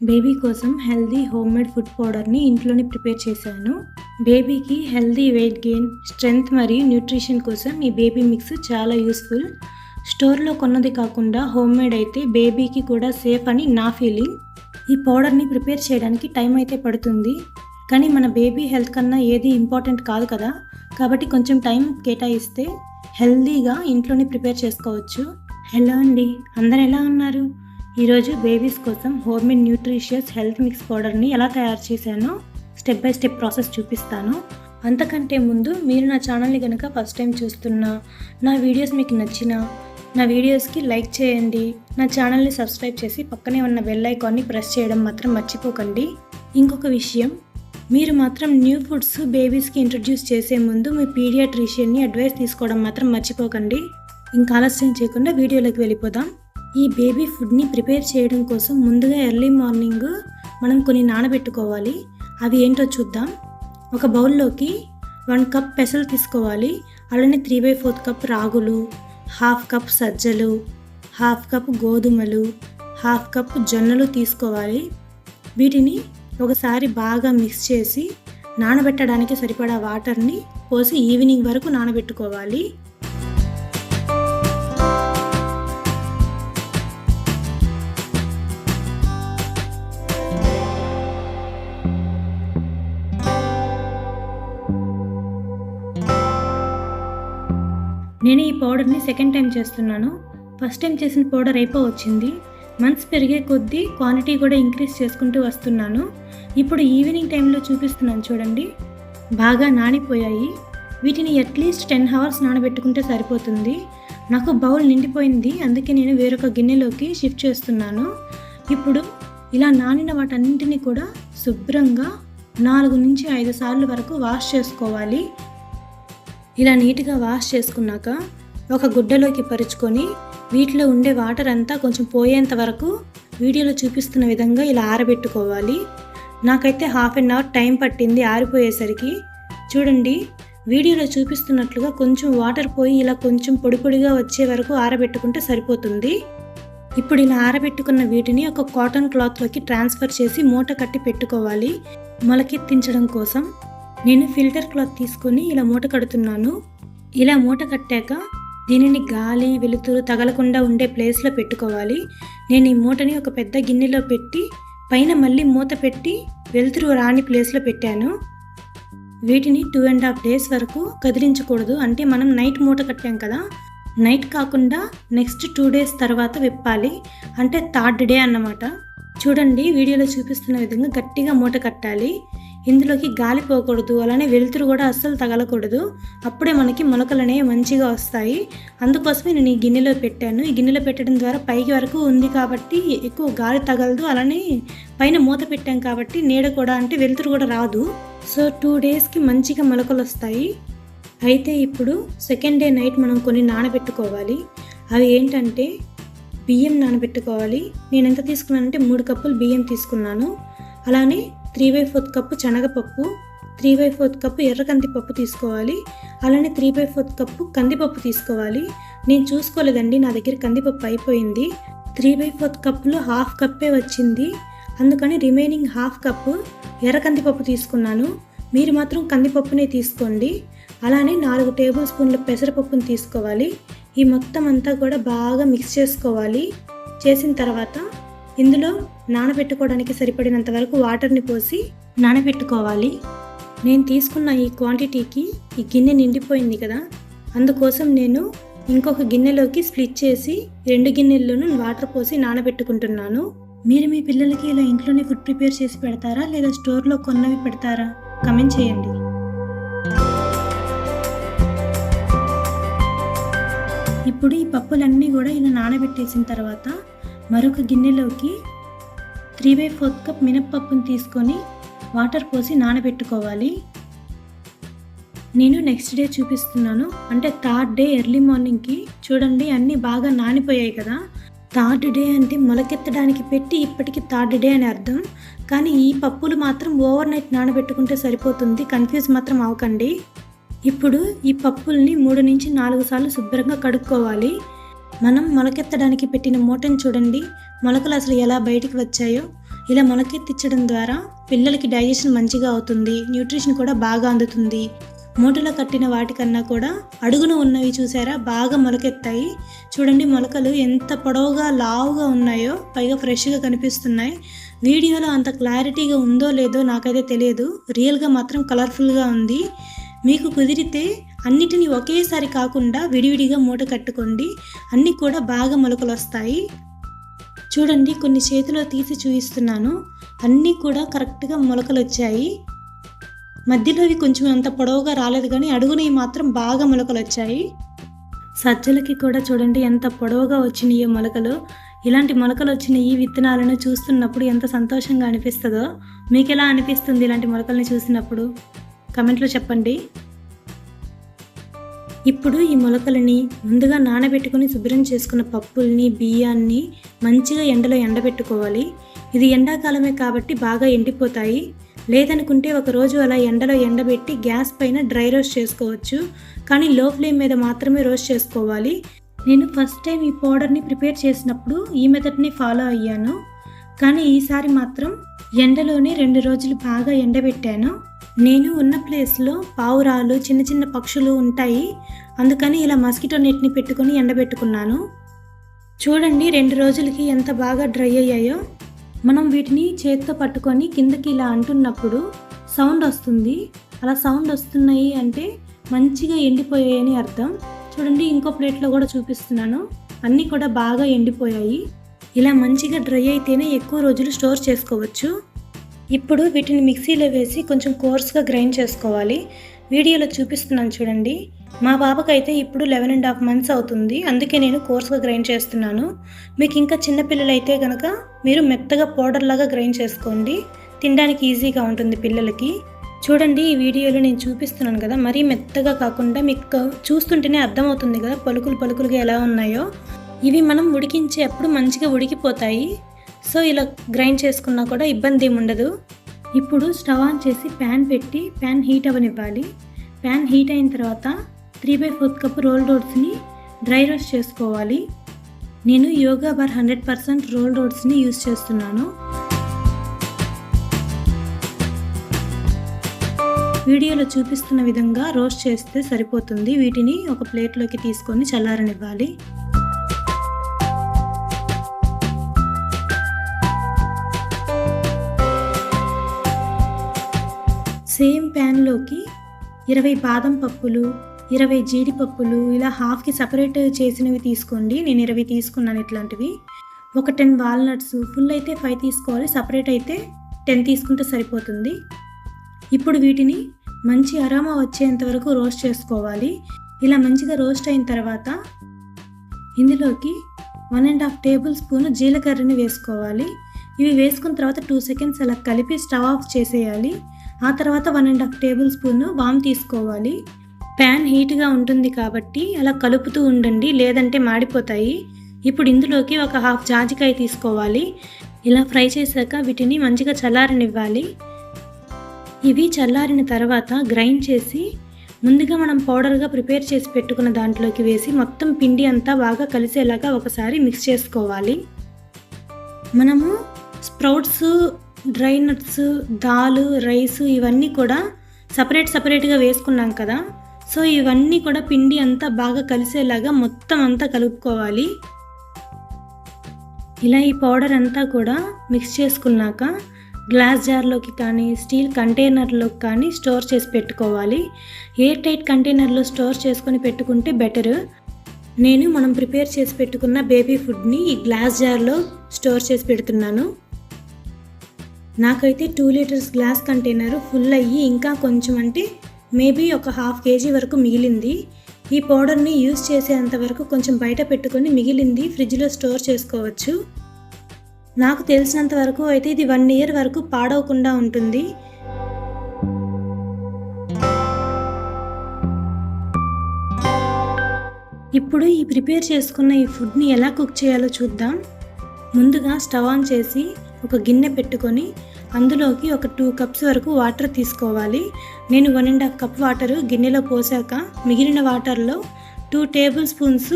Baby కోసం healthy homemade food పౌడర్ని ఇంట్లోనే ప్రిపేర్ చేశాను. బేబీకి హెల్దీ వెయిట్ గెయిన్, స్ట్రెంగ్త్ మరియు న్యూట్రిషన్ కోసం ఈ బేబీ మిక్స్ చాలా యూస్ఫుల్. స్టోర్లో కొన్నది కాకుండా హోమ్మేడ్ అయితే బేబీకి కూడా సేఫ్ అని నా ఫీలింగ్. ఈ పౌడర్ని ప్రిపేర్ చేయడానికి టైం అయితే పడుతుంది, కానీ మన బేబీ హెల్త్ కన్నా ఏది ఇంపార్టెంట్ కాదు కదా, కాబట్టి కొంచెం టైం కేటాయిస్తే హెల్దీగా ఇంట్లోనే ప్రిపేర్ చేసుకోవచ్చు. హలో అండి, అందరు ఎలా ఉన్నారు? ఈరోజు బేబీస్ కోసం హోమ్మేడ్ న్యూట్రిషియస్ హెల్త్ మిక్స్ పౌడర్ని ఎలా తయారు చేశానో స్టెప్ బై స్టెప్ ప్రాసెస్ చూపిస్తాను. అంతకంటే ముందు మీరు నా ఛానల్ని కనుక ఫస్ట్ టైం చూస్తున్నా, నా వీడియోస్ మీకు నచ్చినా నా వీడియోస్కి లైక్ చేయండి, నా ఛానల్ని సబ్స్క్రైబ్ చేసి పక్కనే ఉన్న బెల్ ఐకాన్ని ప్రెస్ చేయడం మాత్రం మర్చిపోకండి. ఇంకొక విషయం, మీరు మాత్రం న్యూ ఫుడ్స్ బేబీస్కి ఇంట్రడ్యూస్ చేసే ముందు మీ పీడియాట్రిషియన్ని అడ్వైస్ తీసుకోవడం మాత్రం మర్చిపోకండి. ఇంకా ఆలస్యం చేయకుండా వీడియోలోకి వెళ్ళిపోదాం. ఈ బేబీ ఫుడ్ని ప్రిపేర్ చేయడం కోసం ముందుగా ఎర్లీ మార్నింగ్ మనం కొన్ని నానబెట్టుకోవాలి. అవి ఏంటో చూద్దాం. ఒక బౌల్లోకి 1 కప్ పెసలు తీసుకోవాలి. అలానే 3/4 కప్ రాగులు, 1/2 కప్ సజ్జలు, 1/2 కప్ గోధుమలు, 1/2 కప్ జొన్నలు తీసుకోవాలి. వీటిని ఒకసారి బాగా మిక్స్ చేసి నానబెట్టడానికి సరిపడా వాటర్ని పోసి ఈవినింగ్ వరకు నానబెట్టుకోవాలి. నేను ఈ పౌడర్ని సెకండ్ టైం చేస్తున్నాను. ఫస్ట్ టైం చేసిన పౌడర్ వచ్చింది. మంత్స్ పెరిగే కొద్దీ క్వాంటిటీ కూడా ఇంక్రీజ్ చేసుకుంటూ వస్తున్నాను. ఇప్పుడు ఈవినింగ్ టైంలో చూపిస్తున్నాను చూడండి. బాగా నానిపోయాయి. వీటిని అట్లీస్ట్ 10 hours నానబెట్టుకుంటే సరిపోతుంది. నాకు బౌల్ నిండిపోయింది, అందుకే నేను వేరొక గిన్నెలోకి షిఫ్ట్ చేస్తున్నాను. ఇప్పుడు ఇలా నానిన వాటన్నింటినీ కూడా శుభ్రంగా 4 నుంచి 5 సార్లు వరకు వాష్ చేసుకోవాలి. ఇలా నీట్గా వాష్ చేసుకున్నాక ఒక గుడ్డలోకి పరుచుకొని వీటిలో ఉండే వాటర్ అంతా కొంచెం పోయేంత వరకు వీడియోలో చూపిస్తున్న విధంగా ఇలా ఆరబెట్టుకోవాలి. నాకైతే 1/2 hour టైం పట్టింది ఆరిపోయేసరికి. చూడండి, వీడియోలో చూపిస్తున్నట్లుగా కొంచెం వాటర్ పోయి ఇలా కొంచెం పొడి పొడిగా వచ్చే వరకు ఆరబెట్టుకుంటే సరిపోతుంది. ఇప్పుడు ఇలా ఆరబెట్టుకున్న వీటిని ఒక కాటన్ క్లాత్లోకి ట్రాన్స్ఫర్ చేసి మూట కట్టి పెట్టుకోవాలి. మొలకెత్తించడం కోసం నేను ఫిల్టర్ క్లాత్ తీసుకొని ఇలా మూట కడుతున్నాను. ఇలా మూట కట్టాక దీనిని గాలి, వెలుతురు తగలకుండా ఉండే ప్లేస్లో పెట్టుకోవాలి. నేను ఈ మూటని ఒక పెద్ద గిన్నెలో పెట్టి పైన మళ్ళీ మూత పెట్టి వెలుతురు రాని ప్లేస్లో పెట్టాను. వీటిని 2.5 days వరకు కదిలించకూడదు. అంటే మనం నైట్ మూట కట్టాం కదా, నైట్ కాకుండా నెక్స్ట్ 2 days తర్వాత విప్పాలి. అంటే 3rd day అన్నమాట. చూడండి, వీడియోలో చూపిస్తున్న విధంగా గట్టిగా మూట కట్టాలి. ఇందులోకి గాలి పోకూడదు, అలానే వెలుతురు కూడా అస్సలు తగలకూడదు. అప్పుడే మనకి మొలకలు అనేవి మంచిగా వస్తాయి. అందుకోసమే నేను ఈ గిన్నెలో పెట్టాను. ఈ గిన్నెలో పెట్టడం ద్వారా పైకి వరకు ఉంది కాబట్టి ఎక్కువ గాలి తగలదు. అలానే పైన మూత పెట్టాం కాబట్టి నీడ కూడా, అంటే వెలుతురు కూడా రాదు. సో 2 daysకి మంచిగా మొలకలు వస్తాయి. అయితే ఇప్పుడు సెకండ్ డే నైట్ మనం కొన్ని నానబెట్టుకోవాలి. అవి ఏంటంటే బియ్యం నానబెట్టుకోవాలి. నేను ఎంత తీసుకున్నానంటే 3 కప్పులు బియ్యం తీసుకున్నాను. అలానే 3/4 కప్పు శనగపప్పు, 3/4 కప్పు ఎర్ర కందిపప్పు తీసుకోవాలి. అలానే 3/4 కప్పు కందిపప్పు తీసుకోవాలి. నేను చూసుకోలేదండి, నా దగ్గర కందిపప్పు అయిపోయింది. 3/4 కప్పులో 1/2 కప్పే వచ్చింది, అందుకని రిమైనింగ్ 1/2 కప్పు ఎర్ర కందిపప్పు తీసుకున్నాను. మీరు మాత్రం కందిపప్పునే తీసుకోండి. అలానే 4 టేబుల్ స్పూన్ల పెసరపప్పును తీసుకోవాలి. ఈ మొత్తం అంతా కూడా బాగా మిక్స్ చేసుకోవాలి. చేసిన తర్వాత ఇందులో నానబెట్టుకోవడానికి సరిపడినంత వరకు వాటర్ని పోసి నానబెట్టుకోవాలి. నేను తీసుకున్న ఈ క్వాంటిటీకి ఈ గిన్నె నిండిపోయింది కదా, అందుకోసం నేను ఇంకొక గిన్నెలోకి స్ప్లిట్ చేసి 2 గిన్నెల్లోనూ వాటర్ పోసి నానబెట్టుకుంటున్నాను. మీరు మీ పిల్లలకి ఇలా ఇంట్లోనే ఫుడ్ ప్రిపేర్ చేసి పెడతారా, లేదా స్టోర్లో కొన్నవి పెడతారా? కమెంట్ చేయండి. ఇప్పుడు ఈ పప్పులన్నీ కూడా ఇలా నానబెట్టేసిన తర్వాత మరొక గిన్నెలోకి 3/4 కప్ మినప్పప్పును తీసుకొని వాటర్ పోసి నానబెట్టుకోవాలి. నేను నెక్స్ట్ డే చూపిస్తున్నాను. అంటే 3rd day ఎర్లీ మార్నింగ్కి చూడండి, అన్నీ బాగా నానిపోయాయి కదా. 3rd day అంటే మొలకెత్తడానికి పెట్టి ఇప్పటికి 3rd day అని అర్థం. కానీ ఈ పప్పులు మాత్రం ఓవర్ నైట్ నానబెట్టుకుంటే సరిపోతుంది. కన్ఫ్యూజ్ మాత్రం అవ్వకండి. ఇప్పుడు ఈ పప్పుల్ని 3 నుంచి 4 సార్లు శుభ్రంగా కడుక్కోవాలి. మనం మొలకెత్తడానికి పెట్టిన మూటను చూడండి, మొలకలు అసలు ఎలా బయటికి వచ్చాయో. ఇలా మొలకెత్తించడం ద్వారా పిల్లలకి డైజెషన్ మంచిగా అవుతుంది, న్యూట్రిషన్ కూడా బాగా అందుతుంది. మూటలో కట్టిన వాటికన్నా కూడా అడుగున ఉన్నవి చూసారా బాగా మొలకెత్తాయి. చూడండి మొలకలు ఎంత పొడవుగా లావుగా ఉన్నాయో, పైగా ఫ్రెష్గా కనిపిస్తున్నాయి. వీడియోలో అంత క్లారిటీగా ఉందో లేదో నాకైతే తెలియదు, రియల్గా మాత్రం కలర్ఫుల్గా ఉంది. మీకు కుదిరితే అన్నిటినీ ఒకేసారి కాకుండా విడివిడిగా మూట కట్టుకోండి, అన్నీ కూడా బాగా మొలకలు వస్తాయి. చూడండి కొన్ని చేతిలో తీసి చూపిస్తున్నాను, అన్నీ కూడా కరెక్ట్గా మొలకలు వచ్చాయి. మధ్యలో ఇవి కొంచెం అంత పొడవుగా రాలేదు, కానీ అడుగునవి మాత్రం బాగా మొలకలు వచ్చాయి. సజ్జలకి కూడా చూడండి ఎంత పొడవుగా వచ్చినాయో మొలకలు. ఇలాంటి మొలకలు వచ్చిన ఈ విత్తనాలను చూస్తున్నప్పుడు ఎంత సంతోషంగా అనిపిస్తుందో. మీకు ఎలా అనిపిస్తుంది ఇలాంటి మొలకల్ని చూసినప్పుడు? కమెంట్లో చెప్పండి. ఇప్పుడు ఈ మొలకలని ముందుగా నానబెట్టుకుని శుభ్రం చేసుకున్న పప్పుల్ని, బియ్యాన్ని మంచిగా ఎండలో ఎండబెట్టుకోవాలి. ఇది ఎండాకాలమే కాబట్టి బాగా ఎండిపోతాయి. లేదనుకుంటే ఒకరోజు అలా ఎండలో ఎండబెట్టి గ్యాస్ పైన డ్రై రోస్ట్ చేసుకోవచ్చు, కానీ లో ఫ్లేమ్ మీద మాత్రమే రోస్ట్ చేసుకోవాలి. నేను ఫస్ట్ టైం ఈ పౌడర్ని ప్రిపేర్ చేసినప్పుడు ఈ మెథడ్ని ఫాలో అయ్యాను, కానీ ఈసారి మాత్రం ఎండలోనే 2 రోజులు బాగా ఎండబెట్టాను. నేను ఉన్న ప్లేస్లో పావురాలు, చిన్న చిన్న పక్షులు ఉంటాయి, అందుకని ఇలా మస్కిటో నెట్ని పెట్టుకొని ఎండబెట్టుకున్నాను. చూడండి 2 రోజులకి ఎంత బాగా డ్రై అయ్యాయో. మనం వీటిని చేతితో పట్టుకొని కిందకి ఇలా అంటున్నప్పుడు సౌండ్ వస్తుంది. అలా సౌండ్ వస్తున్నాయి అంటే మంచిగా ఎండిపోయాయని అర్థం. చూడండి ఇంకో ప్లేట్లో కూడా చూపిస్తున్నాను, అన్నీ కూడా బాగా ఎండిపోయాయి. ఇలా మంచిగా డ్రై అయితేనే ఎక్కువ రోజులు స్టోర్ చేసుకోవచ్చు. ఇప్పుడు వీటిని మిక్సీలో వేసి కొంచెం కోర్స్గా గ్రైండ్ చేసుకోవాలి. వీడియోలో చూపిస్తున్నాను చూడండి. మా బాబుకైతే ఇప్పుడు 11.5 months అవుతుంది, అందుకే నేను కోర్స్గా గ్రైండ్ చేస్తున్నాను. మీకు ఇంకా చిన్నపిల్లలు అయితే కనుక మీరు మెత్తగా పౌడర్ లాగా గ్రైండ్ చేసుకోండి, తినడానికి ఈజీగా ఉంటుంది పిల్లలకి. చూడండి ఈ వీడియోలో నేను చూపిస్తున్నాను కదా, మరీ మెత్తగా కాకుండా మీకు చూస్తుంటేనే అర్థమవుతుంది కదా పలుకులు పలుకులుగా ఎలా ఉన్నాయో. ఇవి మనం ఉడికించేటప్పుడు మంచిగా ఉడికిపోతాయి. సో ఇలా గ్రైండ్ చేసుకున్నా కూడా ఇబ్బంది ఏమి ఉండదు. ఇప్పుడు స్టవ్ ఆన్ చేసి ప్యాన్ పెట్టి ప్యాన్ హీట్ అవ్వనివ్వాలి. ప్యాన్ హీట్ అయిన తర్వాత 3/4 కప్ రోల్డ్ ఓట్స్ని డ్రై రోస్ట్ చేసుకోవాలి. నేను యోగా బార్ 100% రోల్డ్ ఓట్స్ని యూజ్ చేస్తున్నాను. వీడియోలో చూపిస్తున్న విధంగా రోస్ట్ చేస్తే సరిపోతుంది. వీటిని ఒక ప్లేట్లోకి తీసుకొని చల్లారనివ్వాలి. సేమ్ ప్యాన్లోకి 20 బాదం పప్పులు, 20 జీడిపప్పులు ఇలా హాఫ్కి సపరేట్ చేసినవి తీసుకోండి. నేను 20 తీసుకున్నాను ఇట్లాంటివి. ఒక 10 వాల్నట్స్, ఫుల్ అయితే 5 తీసుకోవాలి, సపరేట్ అయితే 10 తీసుకుంటే సరిపోతుంది. ఇప్పుడు వీటిని మంచి అరోమా వచ్చేంత వరకు రోస్ట్ చేసుకోవాలి. ఇలా మంచిగా రోస్ట్ అయిన తర్వాత ఇందులోకి 1.5 టేబుల్ స్పూన్ జీలకర్రని వేసుకోవాలి. ఇవి వేసుకున్న తర్వాత 2 seconds అలా కలిపి స్టవ్ ఆఫ్ చేసేయాలి. ఆ తర్వాత 1.5 టేబుల్ స్పూన్ వామ్ తీసుకోవాలి. ప్యాన్ హీట్గా ఉంటుంది కాబట్టి అలా కలుపుతూ ఉండండి, లేదంటే మాడిపోతాయి. ఇప్పుడు ఇందులోకి ఒక హాఫ్ జాజికాయ తీసుకోవాలి. ఇలా ఫ్రై చేశాక వీటిని మంచిగా చల్లారనివ్వాలి. ఇవి చల్లారిన తర్వాత గ్రైండ్ చేసి ముందుగా మనం పౌడర్గా ప్రిపేర్ చేసి పెట్టుకున్న దాంట్లోకి వేసి మొత్తం పిండి అంతా బాగా కలిసేలాగా ఒకసారి మిక్స్ చేసుకోవాలి. మనము sprouts, dry nuts, dal, rice ఇవన్నీ కూడా సపరేట్గా వేసుకున్నాం కదా. సో ఇవన్నీ కూడా పిండి అంతా బాగా కలిసేలాగా మొత్తం అంతా కలుపుకోవాలి. ఇలా ఈ పౌడర్ అంతా కూడా మిక్స్ చేసుకున్నాక గ్లాస్ జార్లోకి కానీ స్టీల్ కంటైనర్లోకి కానీ స్టోర్ చేసి పెట్టుకోవాలి. ఎయిర్ టైట్ కంటైనర్లో స్టోర్ చేసుకొని పెట్టుకుంటే బెటర్. నేను మనం ప్రిపేర్ చేసి పెట్టుకున్న బేబీ ఫుడ్ని ఈ గ్లాస్ జార్లో స్టోర్ చేసి పెడుతున్నాను. నాకైతే 2 లీటర్స్ గ్లాస్ కంటైనర్ ఫుల్ అయ్యి ఇంకా కొంచెం అంటే మేబీ ఒక 1/2 kg వరకు మిగిలింది. ఈ పౌడర్ని యూజ్ చేసేంత వరకు కొంచెం బయట పెట్టుకొని మిగిలింది ఫ్రిడ్జ్లో స్టోర్ చేసుకోవచ్చు. నాకు తెలిసినంత వరకు అయితే ఇది 1 year వరకు పాడవకుండా ఉంటుంది. ఇప్పుడు ఈ ప్రిపేర్ చేసుకున్న ఈ ఫుడ్ని ఎలా కుక్ చేయాలో చూద్దాం. ముందుగా స్టవ్ ఆన్ చేసి ఒక గిన్నె పెట్టుకొని అందులోకి ఒక 2 cups వరకు వాటర్ తీసుకోవాలి. నేను 1.5 cup వాటర్ గిన్నెలో పోసాక మిగిలిన వాటర్లో 2 tablespoons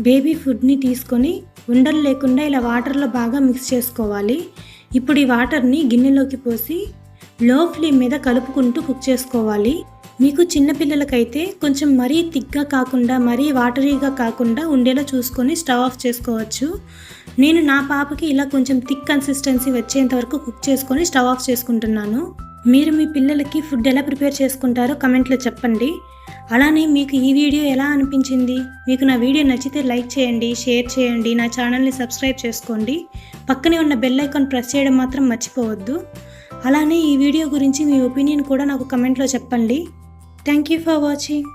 బేబీ ఫుడ్ని తీసుకొని ఉండలు లేకుండా ఇలా వాటర్లో బాగా మిక్స్ చేసుకోవాలి. ఇప్పుడు ఈ వాటర్ని గిన్నెలోకి పోసి లో ఫ్లేమ్ మీద కలుపుకుంటూ కుక్ చేసుకోవాలి. మీకు చిన్నపిల్లలకైతే కొంచెం మరీ థిక్గా కాకుండా మరీ వాటరీగా కాకుండా ఉండేలా చూసుకొని స్టవ్ ఆఫ్ చేసుకోవచ్చు. నేను నా పాపకి ఇలా కొంచెం థిక్ కన్సిస్టెన్సీ వచ్చేంత వరకు కుక్ చేసుకొని స్టవ్ ఆఫ్ చేసుకుంటున్నాను. మీరు మీ పిల్లలకి ఫుడ్ ఎలా ప్రిపేర్ చేసుకుంటారో కమెంట్లో చెప్పండి. అలానే మీకు ఈ వీడియో ఎలా అనిపించింది? మీకు నా వీడియో నచ్చితే లైక్ చేయండి, షేర్ చేయండి, నా ఛానల్ని సబ్స్క్రైబ్ చేసుకోండి. పక్కనే ఉన్న బెల్ ఐకాన్ ప్రెస్ చేయడం మాత్రం మర్చిపోవద్దు. అలానే ఈ వీడియో గురించి మీ ఒపీనియన్ కూడా నాకు కమెంట్లో చెప్పండి. Thank you for watching.